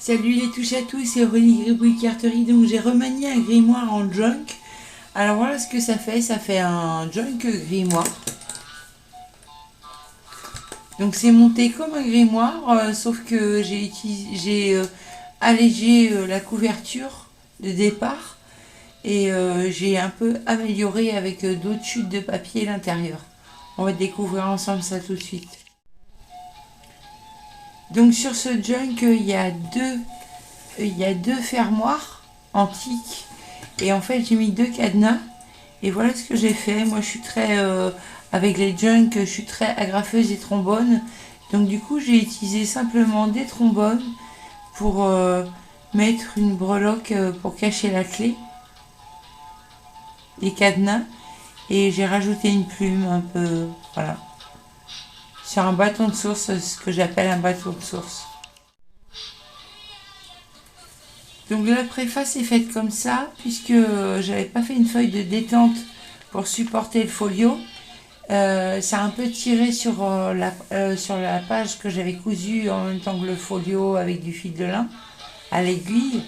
Salut les touches à tous, c'est Aurélie Gribouille Carterie. Donc j'ai remanié un grimoire en junk. Alors voilà ce que ça fait un junk grimoire. Donc c'est monté comme un grimoire, sauf que j'ai allégé la couverture de départ et j'ai un peu amélioré avec d'autres chutes de papier à l'intérieur. On va découvrir ensemble ça tout de suite. Donc sur ce junk, il y a deux fermoirs antiques et en fait j'ai mis deux cadenas et voilà ce que j'ai fait. Moi je suis très avec les junk, je suis très agrafeuse et trombone, donc du coup j'ai utilisé simplement des trombones pour mettre une breloque pour cacher la clé des cadenas et j'ai rajouté une plume un peu, voilà, sur un bâton de source, ce que j'appelle un bâton de source. Donc la préface est faite comme ça, puisque j'avais pas fait une feuille de détente pour supporter le folio. Ça a un peu tiré sur la page que j'avais cousue en même temps que le folio avec du fil de lin à l'aiguille.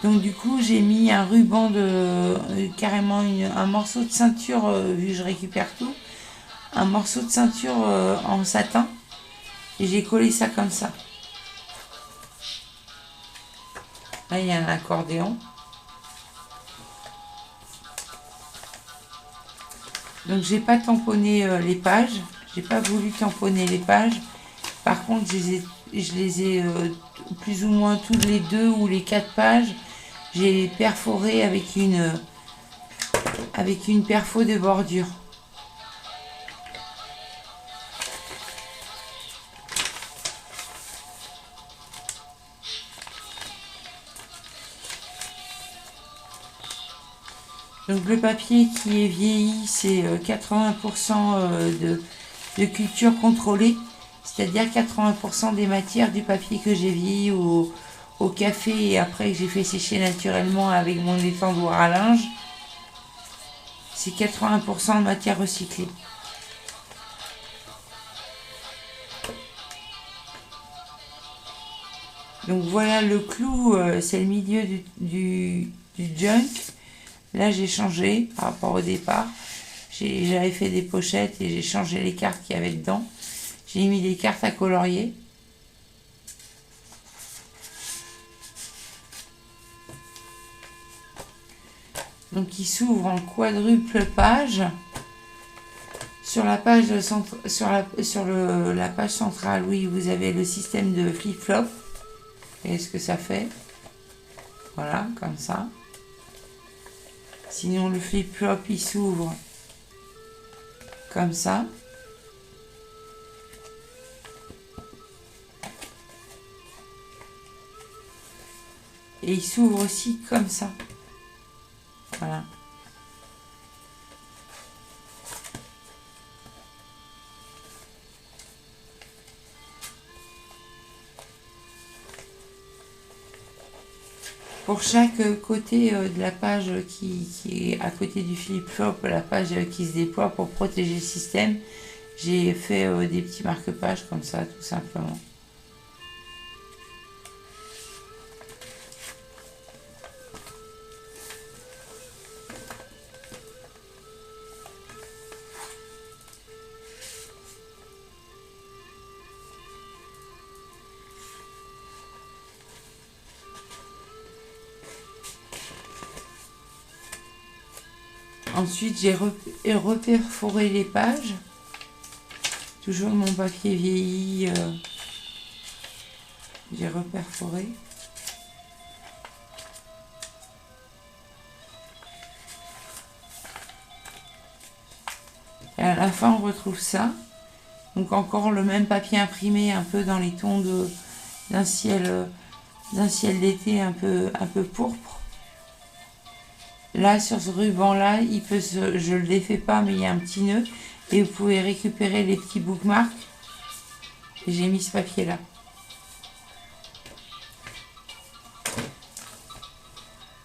Donc du coup j'ai mis un ruban carrément un morceau de ceinture, vu que je récupère tout, un morceau de ceinture en satin et j'ai collé ça comme ça. Là, il y a un accordéon. Donc, j'ai pas tamponné les pages. J'ai pas voulu tamponner les pages. Par contre, je les ai plus ou moins toutes les deux ou les quatre pages. J'ai perforé avec une perfo de bordure. Donc le papier qui est vieilli, c'est 80% de culture contrôlée, c'est-à-dire 80% des matières du papier que j'ai vieilli au café et après que j'ai fait sécher naturellement avec mon étendoir à linge, c'est 80% de matière recyclée. Donc voilà le clou, c'est le milieu du junk. Là, j'ai changé par rapport au départ. J'avais fait des pochettes et j'ai changé les cartes qu'il y avait dedans. J'ai mis des cartes à colorier. Donc, il s'ouvre en quadruple page. Sur la page, la page centrale, oui, vous avez le système de flip-flop. Et ce que ça fait. Voilà, comme ça. Sinon, le flip-flop, il s'ouvre comme ça. Et il s'ouvre aussi comme ça. Voilà. Pour chaque côté de la page qui est à côté du flip-flop, la page qui se déploie pour protéger le système, j'ai fait des petits marque-pages comme ça, tout simplement. Ensuite, j'ai reperforé les pages. Toujours mon papier vieilli. J'ai reperforé. Et à la fin, on retrouve ça. Donc encore le même papier imprimé, un peu dans les tons d'un ciel d'été un peu pourpre. Là, sur ce ruban-là, je ne le défais pas, mais il y a un petit nœud. Et vous pouvez récupérer les petits bookmarks. Et j'ai mis ce papier-là.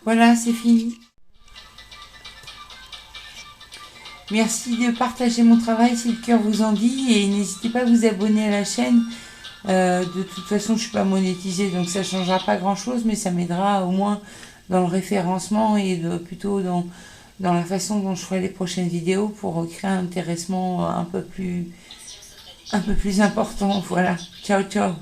Voilà, c'est fini. Merci de partager mon travail si le cœur vous en dit. Et n'hésitez pas à vous abonner à la chaîne De toute façon, je suis pas monétisée, donc ça changera pas grand-chose, mais ça m'aidera au moins dans le référencement et plutôt dans la façon dont je ferai les prochaines vidéos pour créer un intéressement un peu plus important. Voilà. Ciao, ciao.